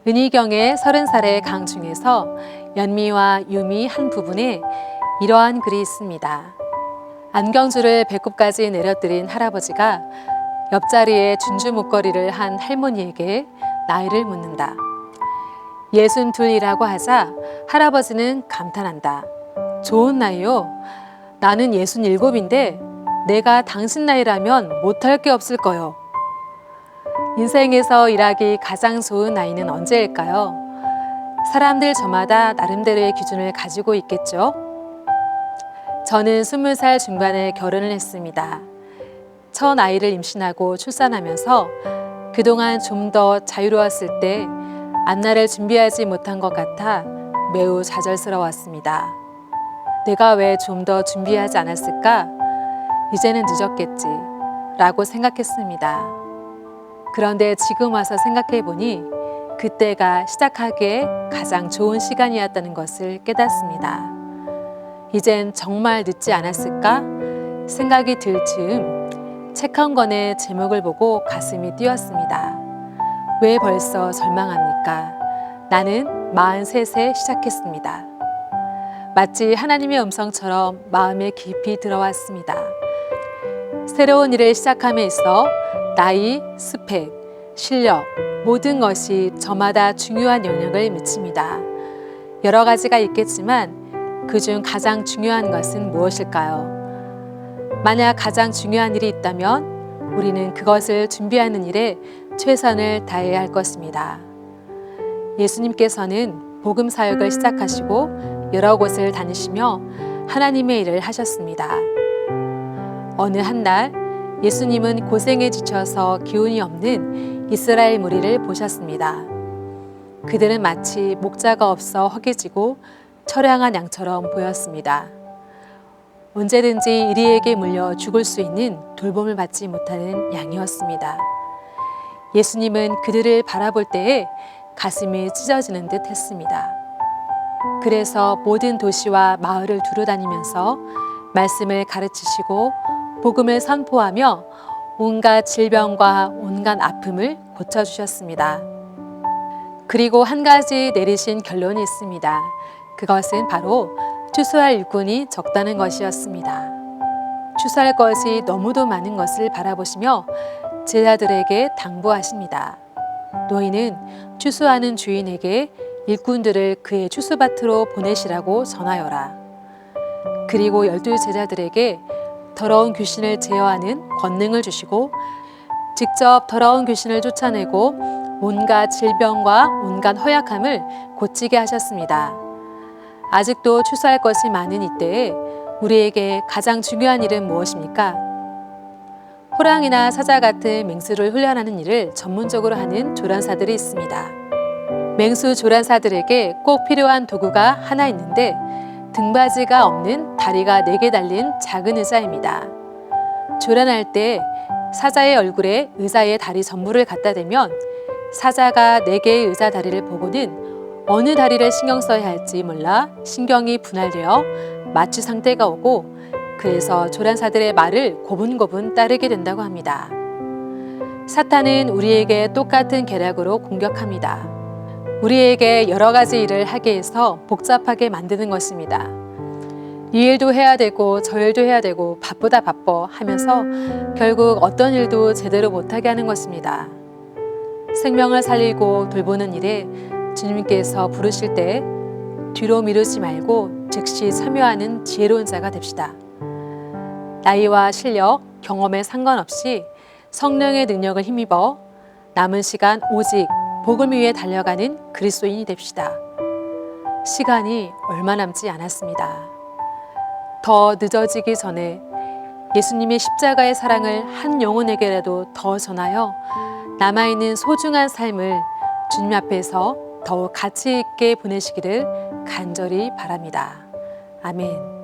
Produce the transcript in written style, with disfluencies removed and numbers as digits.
은희경의 30살의 강 중에서 연미와 유미 한 부분에 이러한 글이 있습니다. 안경줄을 배꼽까지 내려뜨린 할아버지가 옆자리에 준주 목걸이를 한 할머니에게 나이를 묻는다. 62이라고 하자 할아버지는 감탄한다. 좋은 나이요? 나는 67인데 내가 당신 나이라면 못할 게 없을 거요. 인생에서 일하기 가장 좋은 나이는 언제일까요? 사람들 저마다 나름대로의 기준을 가지고 있겠죠? 저는 20살 중반에 결혼을 했습니다. 첫 아이를 임신하고 출산하면서 그동안 좀 더 자유로웠을 때 앞날을 준비하지 못한 것 같아 매우 좌절스러웠습니다. 내가 왜 좀 더 준비하지 않았을까? 이제는 늦었겠지 라고 생각했습니다. 그런데 지금 와서 생각해 보니 그때가 시작하기에 가장 좋은 시간이었다는 것을 깨닫습니다. 이젠 정말 늦지 않았을까? 생각이 들 즈음 책 한 권의 제목을 보고 가슴이 뛰었습니다. 왜 벌써 절망합니까? 나는 43세 시작했습니다. 마치 하나님의 음성처럼 마음에 깊이 들어왔습니다. 새로운 일을 시작함에 있어 나이, 스펙, 실력, 모든 것이 저마다 중요한 영향을 미칩니다. 여러 가지가 있겠지만 그중 가장 중요한 것은 무엇일까요? 만약 가장 중요한 일이 있다면 우리는 그것을 준비하는 일에 최선을 다해야 할 것입니다. 예수님께서는 복음 사역을 시작하시고 여러 곳을 다니시며 하나님의 일을 하셨습니다. 어느 한날 예수님은 고생에 지쳐서 기운이 없는 이스라엘 무리를 보셨습니다. 그들은 마치 목자가 없어 허기지고 처량한 양처럼 보였습니다. 언제든지 이리에게 물려 죽을 수 있는 돌봄을 받지 못하는 양이었습니다. 예수님은 그들을 바라볼 때에 가슴이 찢어지는 듯 했습니다. 그래서 모든 도시와 마을을 두루다니면서 말씀을 가르치시고 복음을 선포하며 온갖 질병과 온갖 아픔을 고쳐주셨습니다. 그리고 한 가지 내리신 결론이 있습니다. 그것은 바로 추수할 일꾼이 적다는 것이었습니다. 추수할 것이 너무도 많은 것을 바라보시며 제자들에게 당부하십니다. 너희는 추수하는 주인에게 일꾼들을 그의 추수밭으로 보내시라고 전하여라. 그리고 12제자들에게 더러운 귀신을 제어하는 권능을 주시고 직접 더러운 귀신을 쫓아내고 온갖 질병과 온갖 허약함을 고치게 하셨습니다. 아직도 추수할 것이 많은 이때에 우리에게 가장 중요한 일은 무엇입니까? 호랑이나 사자 같은 맹수를 훈련하는 일을 전문적으로 하는 조련사들이 있습니다. 맹수 조련사들에게 꼭 필요한 도구가 하나 있는데 등받이가 없는 다리가 4개 달린 작은 의자입니다. 조련할 때 사자의 얼굴에 의자의 다리 전부를 갖다 대면 사자가 4개의 의자 다리를 보고는 어느 다리를 신경 써야 할지 몰라 신경이 분할되어 마취 상태가 오고 그래서 조련사들의 말을 고분고분 따르게 된다고 합니다. 사탄은 우리에게 똑같은 계략으로 공격합니다. 우리에게 여러 가지 일을 하게 해서 복잡하게 만드는 것입니다. 이 일도 해야 되고 저 일도 해야 되고 바쁘다 바빠 하면서 결국 어떤 일도 제대로 못하게 하는 것입니다. 생명을 살리고 돌보는 일에 주님께서 부르실 때 뒤로 미루지 말고 즉시 참여하는 지혜로운 자가 됩시다. 나이와 실력, 경험에 상관없이 성령의 능력을 힘입어 남은 시간 오직 복음 위에 달려가는 그리스도인이 됩시다. 시간이 얼마 남지 않았습니다. 더 늦어지기 전에 예수님의 십자가의 사랑을 한 영혼에게라도 더 전하여 남아있는 소중한 삶을 주님 앞에서 더욱 가치 있게 보내시기를 간절히 바랍니다. 아멘.